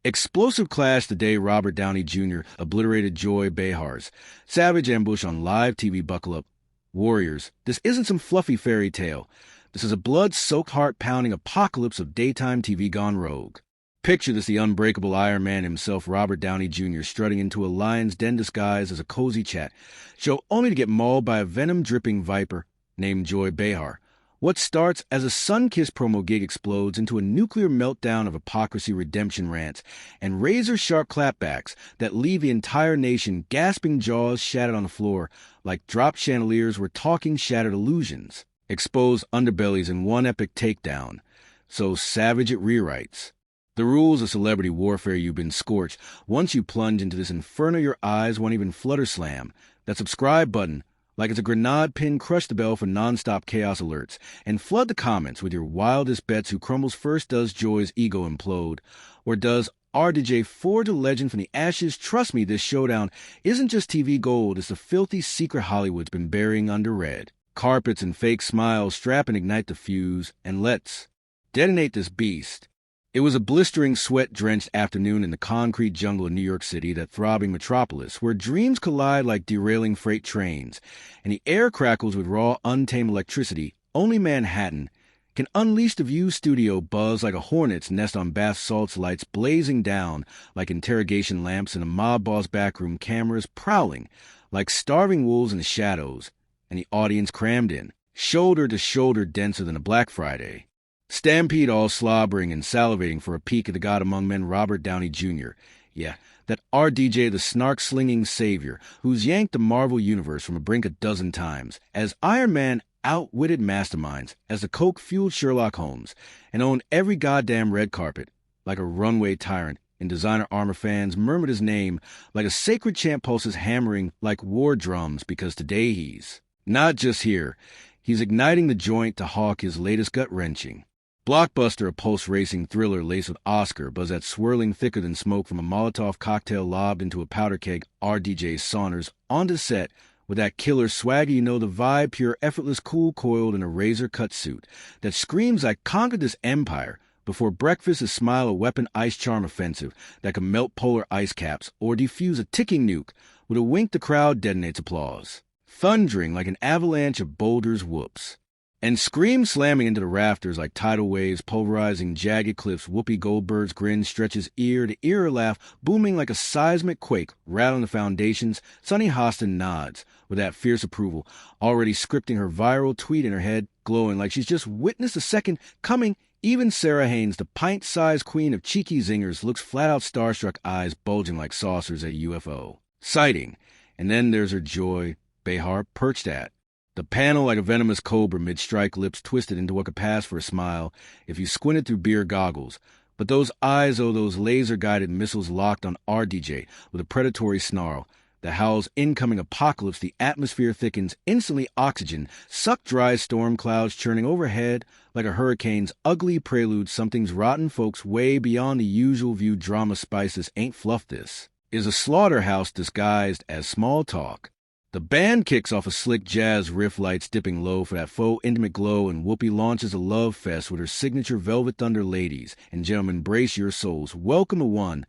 Explosive clash the day Robert Downey Jr. obliterated Joy Behar's. Savage ambush on live TV. Buckle up. Warriors, this isn't some fluffy fairy tale. This is a blood-soaked, heart-pounding apocalypse of daytime TV gone rogue. Picture this: the unbreakable Iron Man himself, Robert Downey Jr., strutting into a lion's den disguised as a cozy chat show, only to get mauled by a venom-dripping viper named Joy Behar. What starts as a sun-kissed promo gig explodes into a nuclear meltdown of hypocrisy, redemption rants, and razor-sharp clapbacks that leave the entire nation gasping, jaws shattered on the floor like dropped chandeliers were talking shattered illusions. Exposed underbellies in one epic takedown. So savage it rewrites. The rules of celebrity warfare: you've been scorched. Once you plunge into this inferno, your eyes won't even flutter slam. That subscribe button, like it's a grenade pin, crush the bell for non-stop chaos alerts, and flood the comments with your wildest bets. Who crumbles first? Does Joy's ego implode? Or does RDJ forge a legend from the ashes? Trust me, this showdown isn't just TV gold. It's the filthy secret Hollywood's been burying under red carpets and fake smiles. Strap and ignite the fuse, and let's detonate this beast. It was a blistering, sweat-drenched afternoon in the concrete jungle of New York City, that throbbing metropolis where dreams collide like derailing freight trains, and the air crackles with raw, untamed electricity. Only Manhattan can unleash the View studio buzz like a hornet's nest on bath salts, lights blazing down like interrogation lamps in a mob boss backroom, cameras prowling like starving wolves in the shadows, and the audience crammed in, shoulder to shoulder, denser than a Black Friday. Stampede, all slobbering and salivating for a peek at the god among men, Robert Downey Jr. Yeah, that RDJ, the snark-slinging savior, who's yanked the Marvel Universe from a brink a dozen times, as Iron Man outwitted masterminds, as the coke-fueled Sherlock Holmes, and owned every goddamn red carpet, like a runway tyrant. In designer armor, fans murmured his name like a sacred chant, pulses hammering like war drums, because today he's not just here. He's igniting the joint to hawk his latest gut-wrenching blockbuster, a pulse-racing thriller laced with Oscar buzz that's swirling thicker than smoke from a Molotov cocktail lobbed into a powder keg. RDJ saunters onto set with that killer swagger, you know the vibe, pure, effortless, cool, coiled in a razor-cut suit that screams, "I conquered this empire." Before breakfast, his smile a weapon, ice charm offensive that can melt polar ice caps or defuse a ticking nuke. With a wink, the crowd detonates applause, thundering like an avalanche of boulders. Whoops. And screams slamming into the rafters like tidal waves, pulverizing jagged cliffs. Whoopi Goldberg's grin stretches ear to ear, her laugh booming like a seismic quake, rattling the foundations. Sunny Hostin nods with that fierce approval, already scripting her viral tweet in her head, glowing like she's just witnessed a second coming. Even Sarah Haynes, the pint-sized queen of cheeky zingers, looks flat-out starstruck, eyes bulging like saucers at a UFO sighting. And then there's her Joy Behar, perched at the panel like a venomous cobra, mid-strike, lips twisted into what could pass for a smile if you squinted through beer goggles. But those eyes, oh, those laser-guided missiles locked on RDJ with a predatory snarl that howls incoming apocalypse. The atmosphere thickens, instantly oxygen, sucked dry storm clouds churning overhead like a hurricane's ugly prelude. Something's rotten, folks, way beyond the usual view. Drama spice, this ain't fluff, this is a slaughterhouse disguised as small talk. The band kicks off a slick jazz riff, lights dipping low for that faux intimate glow, and Whoopi launches a love fest with her signature Velvet Thunder. Ladies and gentlemen, brace your souls. Welcome the one,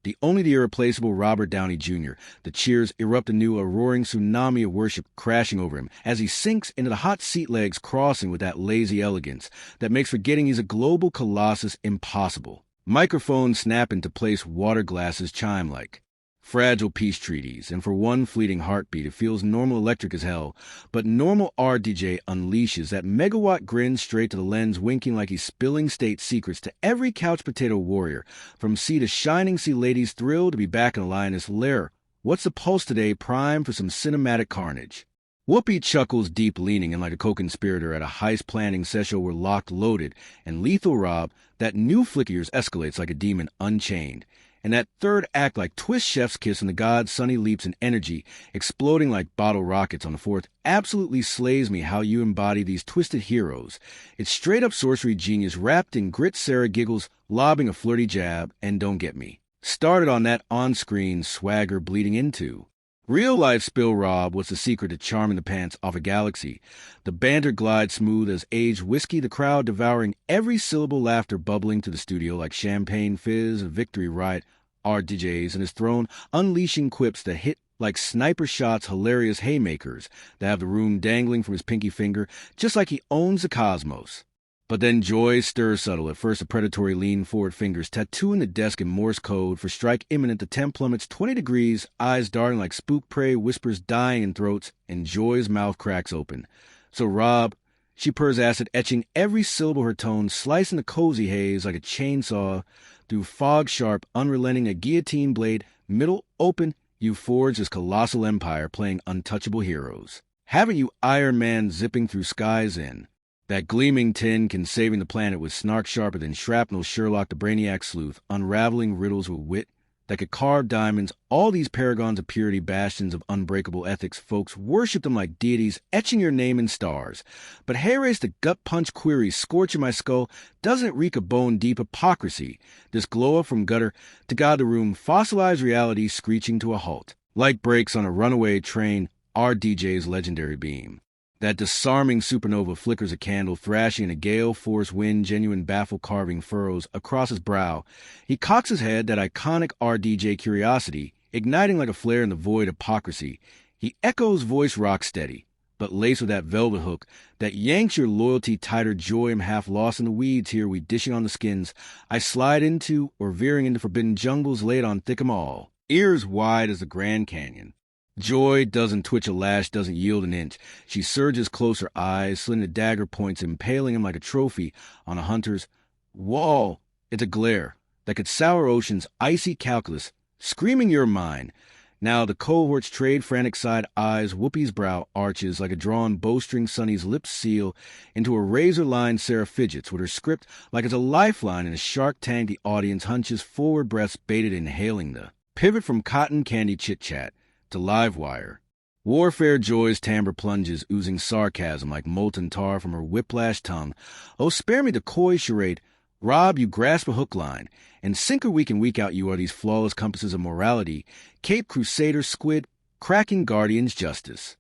the only, the irreplaceable Robert Downey Jr. The cheers erupt anew, a roaring tsunami of worship crashing over him as he sinks into the hot seat, legs crossing with that lazy elegance that makes forgetting he's a global colossus impossible. Microphones snap into place, water glasses chime like fragile peace treaties, and for one fleeting heartbeat it feels normal electric as hell. But normal RDJ unleashes that megawatt grin straight to the lens, winking like he's spilling state secrets to every couch potato warrior from sea to shining sea. Ladies thrilled to be back in a lioness lair. What's the pulse today? Prime for some cinematic carnage. Whoopi chuckles deep, leaning in like a co-conspirator at a heist planning session where locked, loaded, and lethal Rob. That new flick of yours escalates like a demon unchained. And that third act like twist chef's kiss, and the god's sunny leaps in energy, exploding like bottle rockets on the fourth, absolutely slays me how you embody these twisted heroes. It's straight up sorcery genius wrapped in grit. Sarah giggles, lobbing a flirty jab, and don't get me started on that on-screen swagger bleeding into Real-life Spill Rob was the secret to charming the pants off a galaxy. The banter glides smooth as aged whiskey, the crowd devouring every syllable, laughter bubbling to the studio like champagne fizz, a victory riot. Our DJs in his throne, unleashing quips that hit like sniper shots, hilarious haymakers that have the room dangling from his pinky finger, just like he owns the cosmos. But then joy stirs subtle. At first, a predatory lean-forward fingers tattooing the desk in Morse code. For strike imminent, the temp plummets 20 degrees, eyes darting like spook prey, whispers dying in throats, and joy's mouth cracks open. So Rob, she purrs acid, etching every syllable her tone, slicing the cozy haze like a chainsaw through fog-sharp, unrelenting, a guillotine blade, middle open, you forge this colossal empire playing untouchable heroes. Haven't you Iron Man zipping through skies in? That gleaming tin can saving the planet with snark sharper than shrapnel, Sherlock the brainiac sleuth, unraveling riddles with wit that could carve diamonds. All these paragons of purity, bastions of unbreakable ethics, folks worship them like deities, etching your name in stars. But Harry's the gut-punch query scorching my skull doesn't reek of bone-deep hypocrisy. This glow-up from gutter to God the room, fossilized reality screeching to a halt. Like brakes on a runaway train, our DJ's legendary beam. That disarming supernova flickers a candle, thrashing in a gale-force wind, genuine baffle carving furrows across his brow. He cocks his head, that iconic RDJ curiosity, igniting like a flare in the void hypocrisy. He echoes voice rock steady, but laced with that velvet hook that yanks your loyalty tighter. Joy am half lost in the weeds here, we dishing on the skins. I slide into, or veering into forbidden jungles laid on thick 'em all. Ears wide as the Grand Canyon. Joy doesn't twitch a lash, doesn't yield an inch. She surges closer, eyes slitting the dagger points, impaling him like a trophy on a hunter's wall. It's a glare that could sour ocean's icy calculus, screaming you're mine. Now the cohorts trade frantic side eyes, Whoopi's brow arches like a drawn bowstring, Sunny's lips seal into a razor-line. Sarah fidgets with her script like it's a lifeline in a shark tank. The audience hunches forward, breaths bated, inhaling the pivot from cotton candy chit-chat to live wire. Warfare Joy's timbre plunges, oozing sarcasm like molten tar from her whiplash tongue. Oh, spare me the coy charade. Rob, you grasp a hook line, and sinker week in week out you are these flawless compasses of morality, Cape Crusader squid, cracking guardians justice.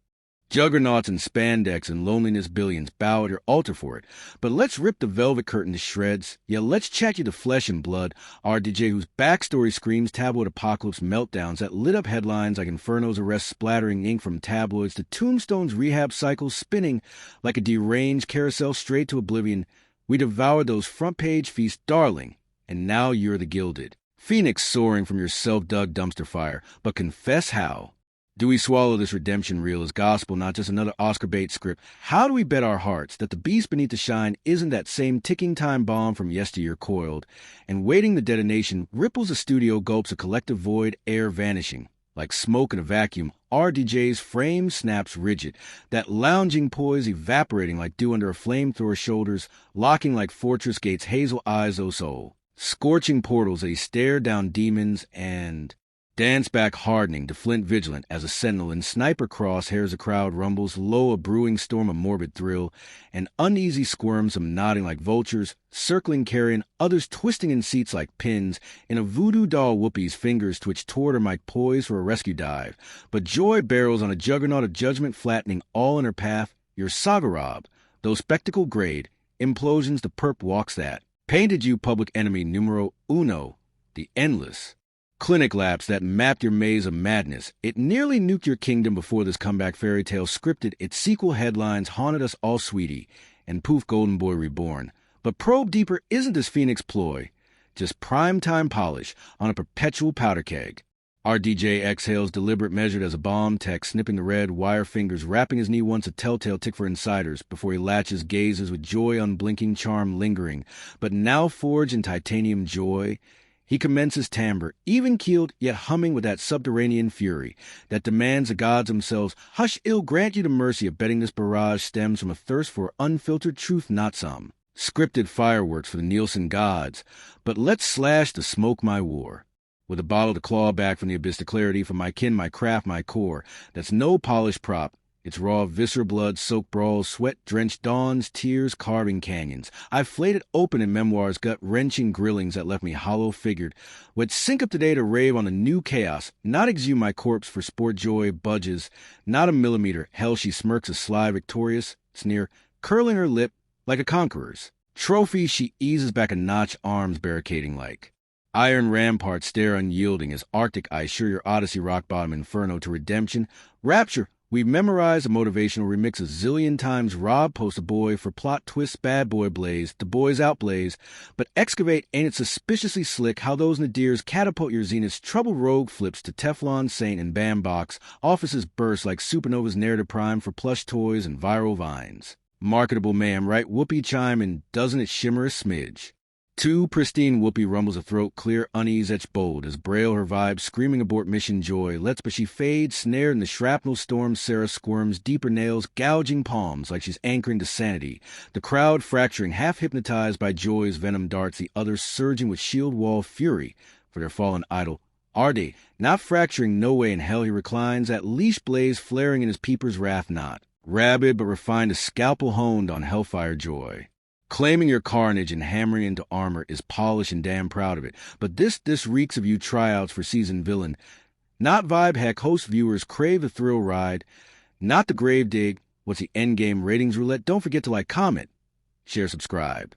Juggernauts and spandex and loneliness billions bow at your altar for it. But let's rip the velvet curtain to shreds. Yeah, let's chat you to flesh and blood. Our DJ whose backstory screams tabloid apocalypse meltdowns that lit up headlines like Inferno's arrest, splattering ink from tabloids to Tombstone's rehab cycles spinning like a deranged carousel straight to oblivion. We devoured those front page feasts, darling, and now you're the gilded phoenix soaring from your self-dug dumpster fire. But confess how. Do we swallow this redemption reel as gospel, not just another Oscar bait script? How do we bet our hearts that the beast beneath the shine isn't that same ticking time bomb from yesteryear coiled, and waiting the detonation, ripples the studio, gulps a collective void, air vanishing. Like smoke in a vacuum, RDJ's frame snaps rigid, that lounging poise evaporating like dew under a flamethrower shoulders, locking like fortress gates, hazel eyes, oh soul. Scorching portals, they stare down demons and dance back, hardening to flint vigilant as a sentinel in sniper crosshairs. A crowd rumbles low, a brewing storm of morbid thrill, and uneasy squirms, some nodding like vultures, circling carrion, others twisting in seats like pins. In a voodoo doll, Whoopi's fingers twitch toward her mic, poised for a rescue dive. But joy barrels on a juggernaut of judgment, flattening all in her path. Your saga Rob, though spectacle grade, implosions, the perp walks that. Painted you public enemy numero uno, the endless. Clinic lapse that mapped your maze of madness. It nearly nuked your kingdom before this comeback fairy tale scripted. Its sequel headlines haunted us all, sweetie, and poof, Golden Boy reborn. But probe deeper, isn't this Phoenix ploy just prime-time polish on a perpetual powder keg? Our DJ exhales, deliberate, measured as a bomb tech, snipping the red wire fingers, wrapping his knee once, a telltale tick for insiders, before he latches, gazes with joy, unblinking charm lingering, but now forged in titanium joy. He commences timbre, even-keeled, yet humming with that subterranean fury that demands the gods themselves. Hush, ill grant you the mercy of betting this barrage stems from a thirst for unfiltered truth, not some scripted fireworks for the Nielsen gods. But let's slash the smoke my war, with a bottle to claw back from the abyss to clarity, for my kin, my craft, my core. That's no polished prop. It's raw, visceral blood, soaked brawls, sweat-drenched dawns, tears carving canyons. I've flayed it open in memoirs, gut-wrenching grillings that left me hollow-figured. Let's sync up today to rave on the new chaos, not exhume my corpse for sport joy, budges, not a millimeter. Hell, she smirks a sly, victorious sneer, curling her lip like a conqueror's. Trophy, she eases back a notch, arms barricading like. Iron ramparts stare unyielding as Arctic ice sure your Odyssey rock bottom inferno to redemption. Rapture, we've memorized a motivational remix a zillion times. Rob post a boy for plot twists, bad boy blaze, the boys outblaze. But excavate ain't it suspiciously slick how those nadirs catapult your zenith's trouble rogue flips to Teflon Saint and Bambox. Offices burst like supernovas narrative prime for plush toys and viral vines. Marketable ma'am, right? Whoopee chime and doesn't it shimmer a smidge? Two pristine whoopee rumbles a throat clear, unease etched bold as Braille her vibe screaming abort mission joy. Let's but she fades, snared in the shrapnel storm. Sarah squirms, deeper nails, gouging palms like she's anchoring to sanity. The crowd fracturing, half hypnotized by joy's venom darts, the others surging with shield wall fury for their fallen idol. Arde, not fracturing no way in hell he reclines, at leash blaze flaring in his peeper's wrath not. Rabid but refined, a scalpel honed on hellfire joy. Claiming your carnage and hammering into armor is polished and damn proud of it. But this reeks of you tryouts for seasoned villain. Not vibe heck, host viewers crave the thrill ride. Not the grave dig. What's the endgame ratings roulette? Don't forget to like, comment, share, subscribe.